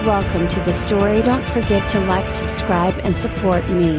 Welcome to the story. Don't forget to like, subscribe and support me.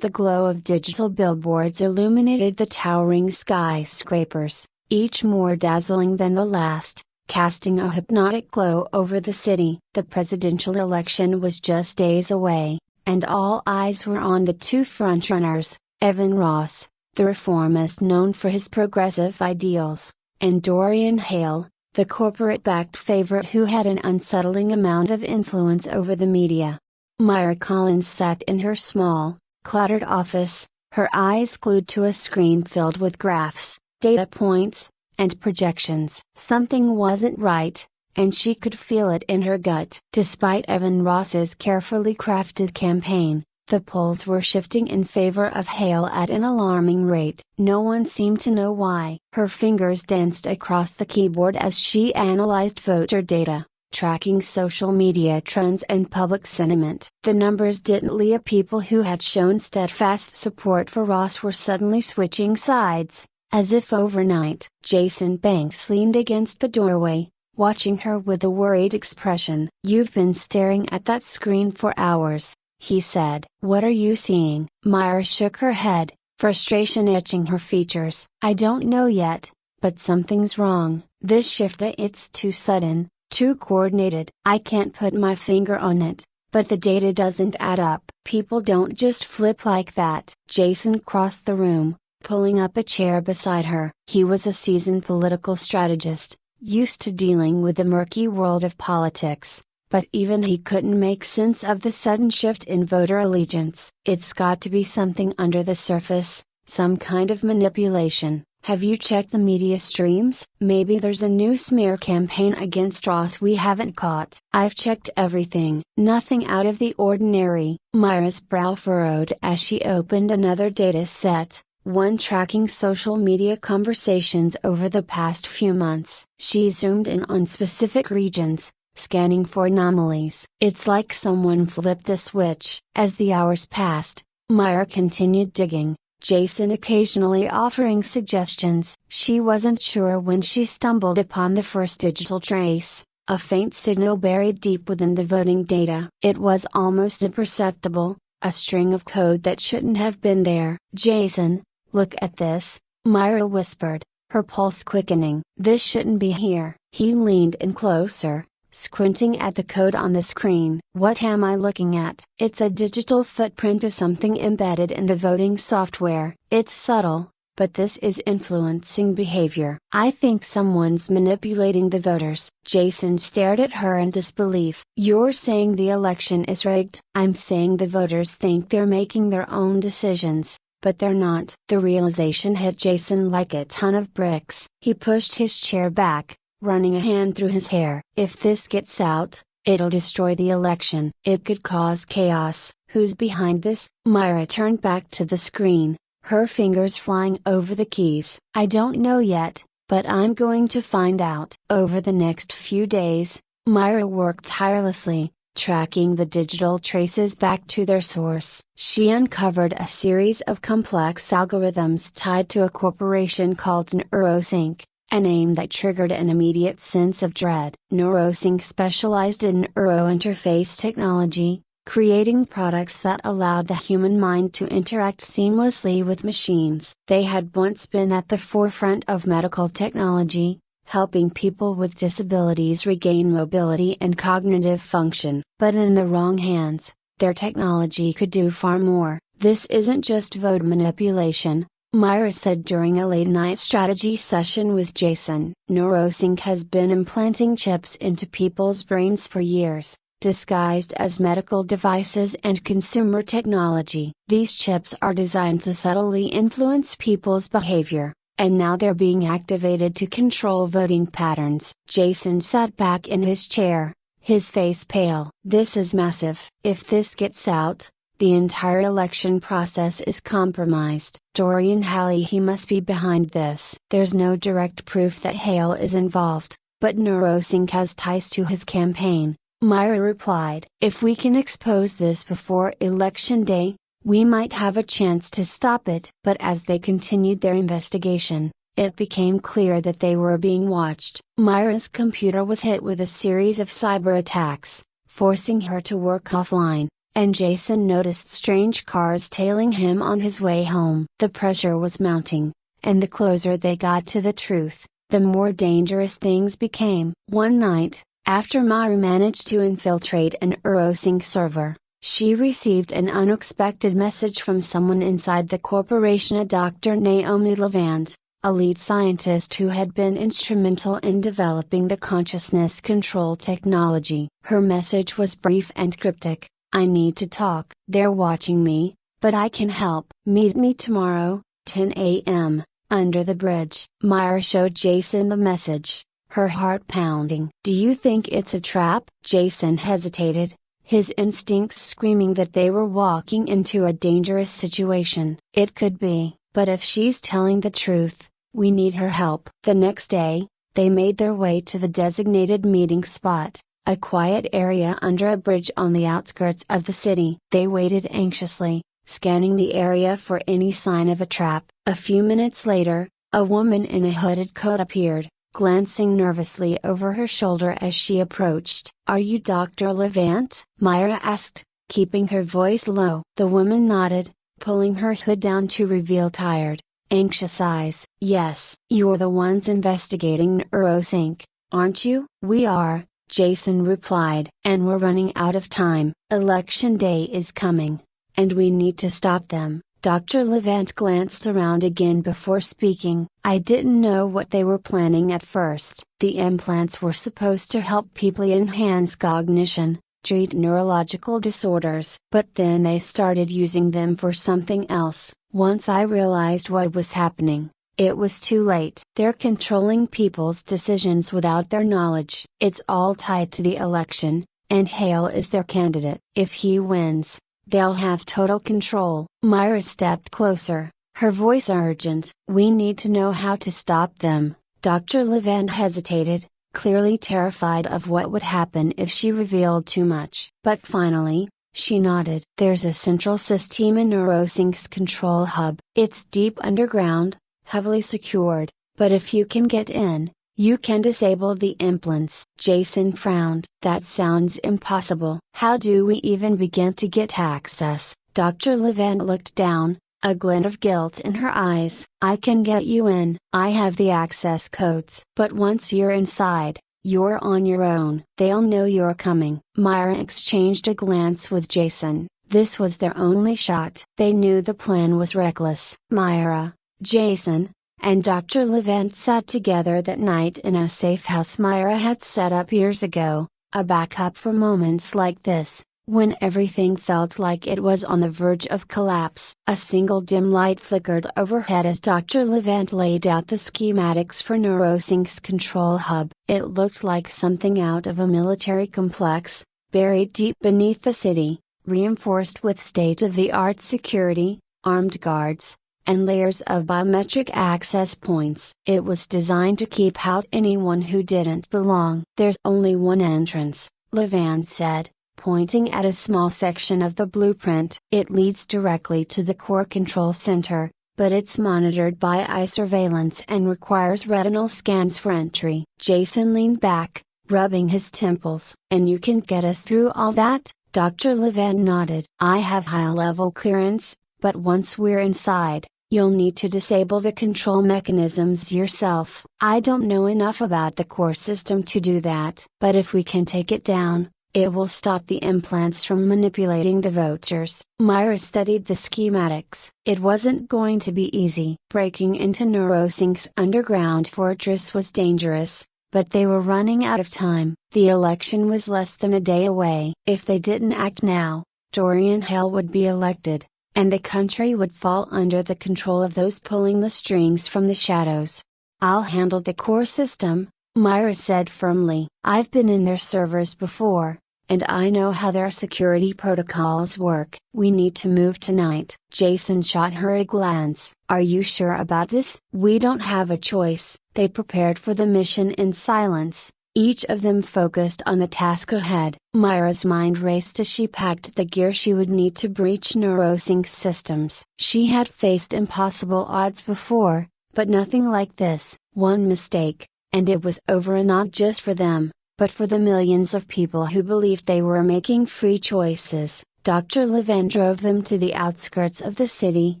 The glow of digital billboards illuminated the towering skyscrapers, each more dazzling than the last, casting a hypnotic glow over the city. The presidential election was just days away, and all eyes were on the two frontrunners, Evan Ross, the reformist known for his progressive ideals, and Dorian Hale, the corporate-backed favorite who had an unsettling amount of influence over the media. Myra Collins sat in her small, cluttered office, her eyes glued to a screen filled with graphs, data points, and projections. Something wasn't right, and she could feel it in her gut. Despite Evan Ross's carefully crafted campaign, the polls were shifting in favor of Hale at an alarming rate. No one seemed to know why. Her fingers danced across the keyboard as she analyzed voter data, tracking social media trends and public sentiment. The numbers didn't lie. People who had shown steadfast support for Ross were suddenly switching sides, as if overnight. Jason Banks leaned against the doorway, watching her with a worried expression. "You've been staring at that screen for hours," he said. "What are you seeing?" Myra shook her head, frustration etching her features. "I don't know yet, but something's wrong. This shift, it's too sudden, too coordinated. I can't put my finger on it, but the data doesn't add up. People don't just flip like that." Jason crossed the room, pulling up a chair beside her. He was a seasoned political strategist, used to dealing with the murky world of politics. But even he couldn't make sense of the sudden shift in voter allegiance. "It's got to be something under the surface, some kind of manipulation. Have you checked the media streams? Maybe there's a new smear campaign against Ross we haven't caught." "I've checked everything. Nothing out of the ordinary." Myra's brow furrowed as she opened another data set, one tracking social media conversations over the past few months. She zoomed in on specific regions, scanning for anomalies. "It's like someone flipped a switch." As the hours passed, Myra continued digging, Jason occasionally offering suggestions. She wasn't sure when she stumbled upon the first digital trace, a faint signal buried deep within the voting data. It was almost imperceptible, a string of code that shouldn't have been there. "Jason, look at this," Myra whispered, her pulse quickening. "This shouldn't be here." He leaned in closer, squinting at the code on the screen. "What am I looking at?" "It's a digital footprint of something embedded in the voting software. It's subtle, but this is influencing behavior. I think someone's manipulating the voters." Jason stared at her in disbelief. "You're saying the election is rigged?" "I'm saying the voters think they're making their own decisions, but they're not." The realization hit Jason like a ton of bricks. He pushed his chair back, running a hand through his hair. "If this gets out, it'll destroy the election. It could cause chaos." "Who's behind this?" Myra turned back to the screen, her fingers flying over the keys. "I don't know yet, but I'm going to find out." Over the next few days, Myra worked tirelessly, tracking the digital traces back to their source. She uncovered a series of complex algorithms tied to a corporation called Neurosync, a name that triggered an immediate sense of dread. Neurosync specialized in neurointerface technology, creating products that allowed the human mind to interact seamlessly with machines. They had once been at the forefront of medical technology, helping people with disabilities regain mobility and cognitive function. But in the wrong hands, their technology could do far more. "This isn't just vote manipulation," Myra said during a late-night strategy session with Jason. "Neurosync has been implanting chips into people's brains for years, disguised as medical devices and consumer technology. These chips are designed to subtly influence people's behavior, and now they're being activated to control voting patterns." Jason sat back in his chair, his face pale. "This is massive. If this gets out, the entire election process is compromised." "Dorian Hale, he must be behind this." "There's no direct proof that Hale is involved, but Neurosync has ties to his campaign," Myra replied. "If we can expose this before Election Day, we might have a chance to stop it." But as they continued their investigation, It became clear that they were being watched. Myra's computer was hit with a series of cyber attacks, forcing her to work offline, and Jason noticed strange cars tailing him on his way home. The pressure was mounting, and the closer they got to the truth, the more dangerous things became. One night, after Myra managed to infiltrate an Eurosync server, she received an unexpected message from someone inside the corporation, a Dr. Naomi Levant, a lead scientist who had been instrumental in developing the consciousness control technology. Her message was brief and cryptic: "I need to talk. They're watching me, but I can help. Meet me tomorrow, 10 a.m., under the bridge." Myra showed Jason the message, her heart pounding. "Do you think it's a trap?" Jason hesitated, his instincts screaming that they were walking into a dangerous situation. "It could be, but if she's telling the truth, we need her help." The next day, they made their way to the designated meeting spot, a quiet area under a bridge on the outskirts of the city. They waited anxiously, scanning the area for any sign of a trap. A few minutes later, a woman in a hooded coat appeared, glancing nervously over her shoulder as she approached. "Are you Dr. Levant?" Myra asked, keeping her voice low. The woman nodded, pulling her hood down to reveal tired, anxious eyes. "Yes. You're the ones investigating Eurosync, aren't you?" "We are," Jason replied. "And we're running out of time. Election day is coming, and we need to stop them." Dr. Levant glanced around again before speaking. "I didn't know what they were planning at first. The implants were supposed to help people enhance cognition, treat neurological disorders. But then they started using them for something else. Once I realized what was happening, it was too late. They're controlling people's decisions without their knowledge. It's all tied to the election, and Hale is their candidate. If he wins, they'll have total control." Myra stepped closer, her voice urgent. "We need to know how to stop them." Dr. Levant hesitated, clearly terrified of what would happen if she revealed too much. But finally, she nodded. "There's a central system in Eurosync's control hub. It's deep underground, heavily secured, but if you can get in, you can disable the implants." Jason frowned. "That sounds impossible. How do we even begin to get access?" Dr. Levant looked down, a glint of guilt in her eyes. "I can get you in. I have the access codes. But once you're inside, you're on your own. They'll know you're coming." Myra exchanged a glance with Jason. This was their only shot. They knew the plan was reckless. Myra, Jason, and Dr. Levant sat together that night in a safe house Myra had set up years ago, a backup for moments like this, when everything felt like it was on the verge of collapse. A single dim light flickered overhead as Dr. Levant laid out the schematics for Neurosync's control hub. It looked like something out of a military complex, buried deep beneath the city, reinforced with state-of-the-art security, armed guards, and layers of biometric access points. It was designed to keep out anyone who didn't belong. "There's only one entrance," Levant said, pointing at a small section of the blueprint. "It leads directly to the core control center, but it's monitored by eye surveillance and requires retinal scans for entry." Jason leaned back, rubbing his temples. "And you can get us through all that?" Dr. Levant nodded. "I have high-level clearance, but once we're inside, you'll need to disable the control mechanisms yourself." "I don't know enough about the core system to do that. But if we can take it down, it will stop the implants from manipulating the voters." Myra studied the schematics. It wasn't going to be easy. Breaking into Neurosync's underground fortress was dangerous, but they were running out of time. The election was less than a day away. If they didn't act now, Dorian Hale would be elected, and the country would fall under the control of those pulling the strings from the shadows. "I'll handle the core system," Myra said firmly. "I've been in their servers before, and I know how their security protocols work." "We need to move tonight." Jason shot her a glance. "Are you sure about this?" "We don't have a choice." They prepared for the mission in silence, each of them focused on the task ahead. Myra's mind raced as she packed the gear she would need to breach Neurosync's systems. She had faced impossible odds before, But nothing like this. One mistake, and it was over, and not just for them, but for the millions of people who believed they were making free choices. Dr. Levin drove them to the outskirts of the city,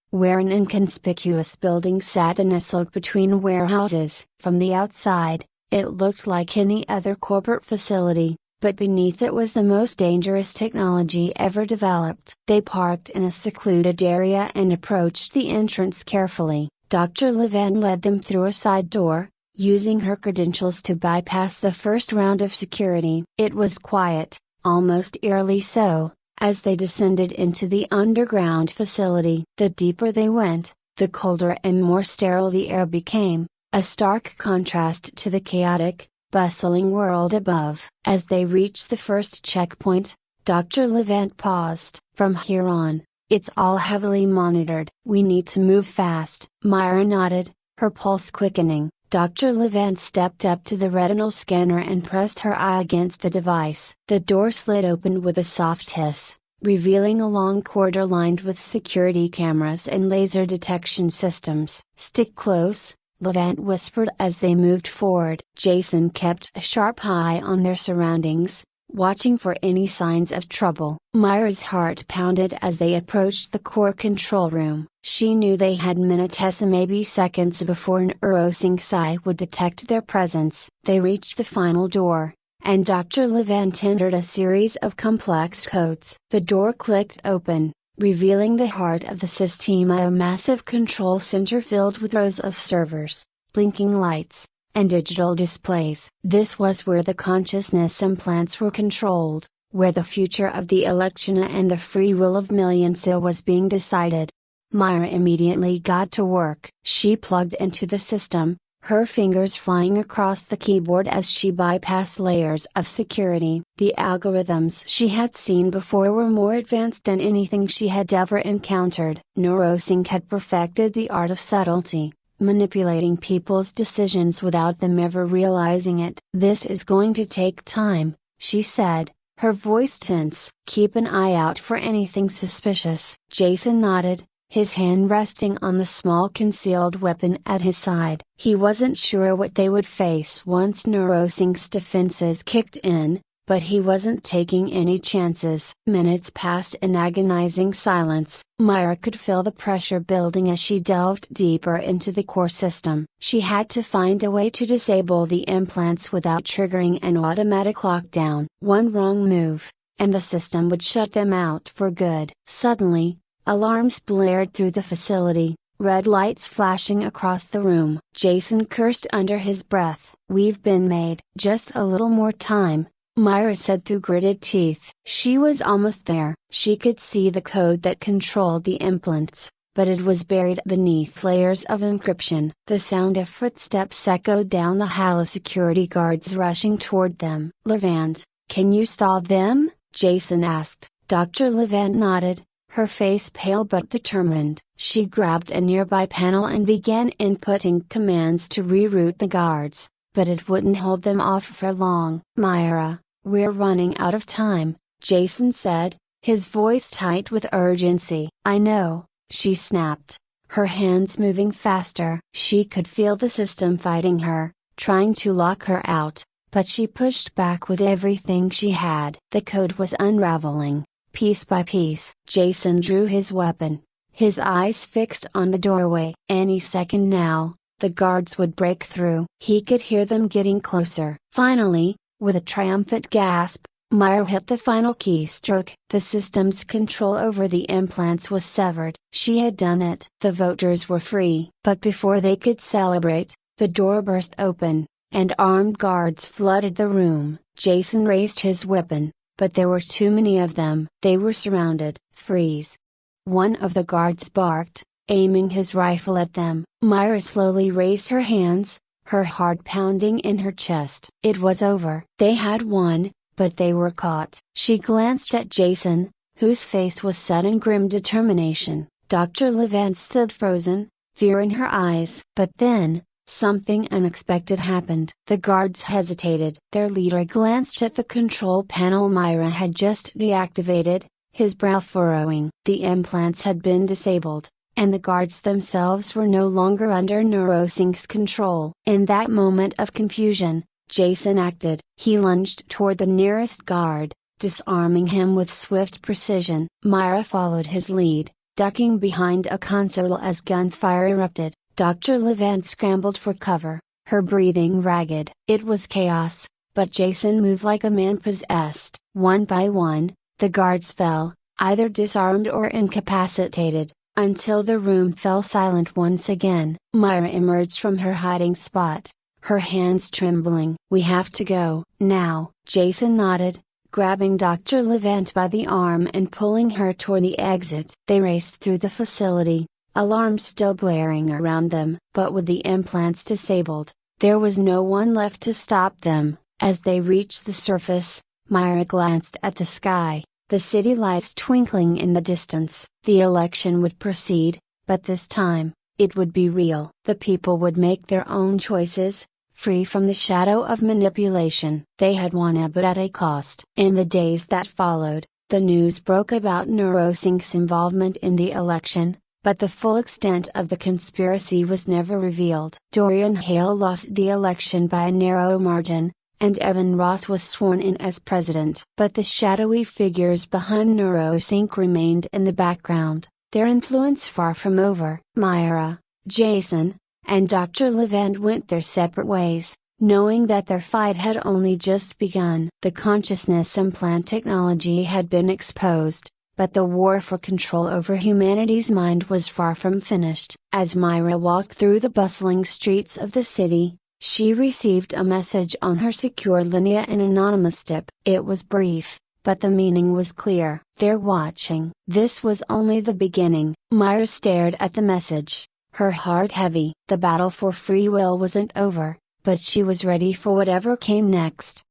where an inconspicuous building sat nestled between warehouses. From the outside, it looked like any other corporate facility, but beneath it was the most dangerous technology ever developed. They parked in a secluded area and approached the entrance carefully. Dr. Levin led them through a side door, using her credentials to bypass the first round of security. It was quiet, almost eerily so, as they descended into the underground facility. The deeper they went, the colder and more sterile the air became, a stark contrast to the chaotic, bustling world above. As they reached the first checkpoint, Dr. Levant paused. From here on, it's all heavily monitored. We need to move fast. Myra nodded, her pulse quickening. Dr. Levant stepped up to the retinal scanner and pressed her eye against the device. The door slid open with a soft hiss, revealing a long corridor lined with security cameras and laser detection systems. Stick close, Levant whispered as they moved forward. Jason kept a sharp eye on their surroundings, watching for any signs of trouble. Myra's heart pounded as they approached the core control room. She knew they had minutes, maybe seconds, before an Urosing Psi would detect their presence. They reached the final door, and Dr. Levant entered a series of complex codes. The door clicked open, revealing the heart of the system, a massive control center filled with rows of servers, blinking lights, and digital displays. This was where the consciousness implants were controlled, where the future of the election and the free will of millions was being decided. Myra immediately got to work. She plugged into the system, her fingers flying across the keyboard as she bypassed layers of security. The algorithms she had seen before were more advanced than anything she had ever encountered. Neurosync had perfected the art of subtlety, manipulating people's decisions without them ever realizing it. "This is going to take time," she said, her voice tense. "Keep an eye out for anything suspicious." Jason nodded, his hand resting on the small concealed weapon at his side. He wasn't sure what they would face once Neurosync's defenses kicked in, but he wasn't taking any chances. Minutes passed in agonizing silence. Myra could feel the pressure building as she delved deeper into the core system. She had to find a way to disable the implants without triggering an automatic lockdown. One wrong move, and the system would shut them out for good. Suddenly, alarms blared through the facility, red lights flashing across the room. Jason cursed under his breath. "We've been made." "Just a little more time," Myra said through gritted teeth. She was almost there. She could see the code that controlled the implants, but it was buried beneath layers of encryption. The sound of footsteps echoed down the hall, security guards rushing toward them. "Levant, can you stall them?" Jason asked. Dr. Levant nodded, her face pale but determined. She grabbed a nearby panel and began inputting commands to reroute the guards, but it wouldn't hold them off for long. "Myra, we're running out of time," Jason said, his voice tight with urgency. "I know," she snapped, her hands moving faster. She could feel the system fighting her, trying to lock her out, but she pushed back with everything she had. The code was unraveling, piece by piece. Jason drew his weapon, his eyes fixed on the doorway. Any second now, the guards would break through. He could hear them getting closer. Finally, with a triumphant gasp, Myra hit the final keystroke. The system's control over the implants was severed. She had done it. The voters were free. But before they could celebrate, the door burst open, and armed guards flooded the room. Jason raised his weapon, but there were too many of them. They were surrounded. "Freeze!" One of the guards barked, aiming his rifle at them. Myra slowly raised her hands, her heart pounding in her chest. It was over. They had won, but they were caught. She glanced at Jason, whose face was set in grim determination. Dr. Levant stood frozen, fear in her eyes. But then, something unexpected happened. The guards hesitated. Their leader glanced at the control panel Myra had just deactivated, his brow furrowing. The implants had been disabled, and the guards themselves were no longer under NeuroSync's control. In that moment of confusion, Jason acted. He lunged toward the nearest guard, disarming him with swift precision. Myra followed his lead, ducking behind a console as gunfire erupted. Dr. Levant scrambled for cover, her breathing ragged. It was chaos, but Jason moved like a man possessed. One by one, the guards fell, either disarmed or incapacitated, until the room fell silent once again. Myra emerged from her hiding spot, her hands trembling. "We have to go, now," Jason nodded, grabbing Dr. Levant by the arm and pulling her toward the exit. They raced through the facility, alarms still blaring around them. But with the implants disabled, there was no one left to stop them. As they reached the surface, Myra glanced at the sky. The city lights twinkling in the distance. The election would proceed, but this time, it would be real. The people would make their own choices, free from the shadow of manipulation. They had won, but at a cost. In the days that followed, the news broke about NeuroSync's involvement in the election, but the full extent of the conspiracy was never revealed. Dorian Hale lost the election by a narrow margin, and Evan Ross was sworn in as president. But the shadowy figures behind NeuroSync remained in the background, their influence far from over. Myra, Jason, and Dr. Levant went their separate ways, knowing that their fight had only just begun. The consciousness implant technology had been exposed, but the war for control over humanity's mind was far from finished. As Myra walked through the bustling streets of the city, she received a message on her secure Linea and anonymous tip. It was brief, but the meaning was clear. "They're watching." This was only the beginning. Myra stared at the message, her heart heavy. The battle for free will wasn't over, but she was ready for whatever came next.